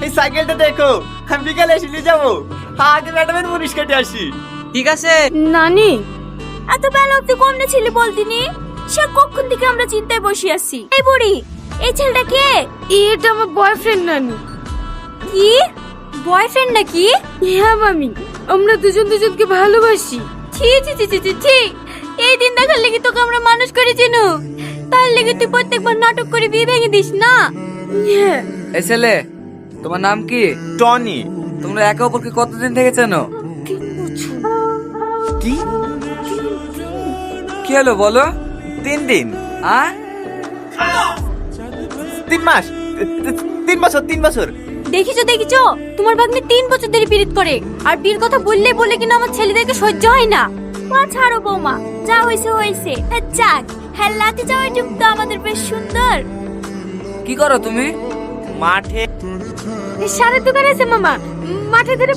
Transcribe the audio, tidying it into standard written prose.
এই সাইকেলটা দেখো, আমি বিকালে এসে নিয়ে যাবো। আগে ম্যাডামের মুনিশ কেটে আসি। ঠিক আছে। নানি, এত বেলা অব্দি কমনে ছিলি বলতিনি? সে কখন থেকে আমরা চিন্তায় বসে আছি। এই বুড়ি, এই ছেলেটা কে? এটা আমার বয়ফ্রেন্ড নানি। কি বয়ফ্রেন্ড নাকি? হ্যাঁ মামি, আমরা দুজন দুজনকে ভালোবাসি। ছি ছি ছি ছি ছি ছি, এই দিন দেখার লেগে তোকে আমরা মানুষ করেছি নু, তার লেগে তুই প্রত্যেকবার নাটক করে বিয়ে ভেঙে দিস না। হ্যাঁ। এই ছেলে, তোমার নাম কি? টনি। তোমরা একে অপরকে কতদিন থেকে চেনো? কি? কি হলো বলো? 3 দিন। 3 মাস, 3 বছর, 3 বছর। দেখিছো দেখিছো, তোমার ভাগ্নে 3 বছর ধরে পীড়িত করে, আর বিয়ের কথা বললে বলে কিনা আমার ছেলেদেরকে সহ্য হয় না। মা ছাড়ো বৌমা, যা হয়েছে হয়েছে। যাক, হ্যাঁ লাতি যাওয়ার যুগ তো আমাদের বেশ সুন্দর। কি করো তুমি? মাঠে সারের দোকানে আছে মামা, মাঠে ধরে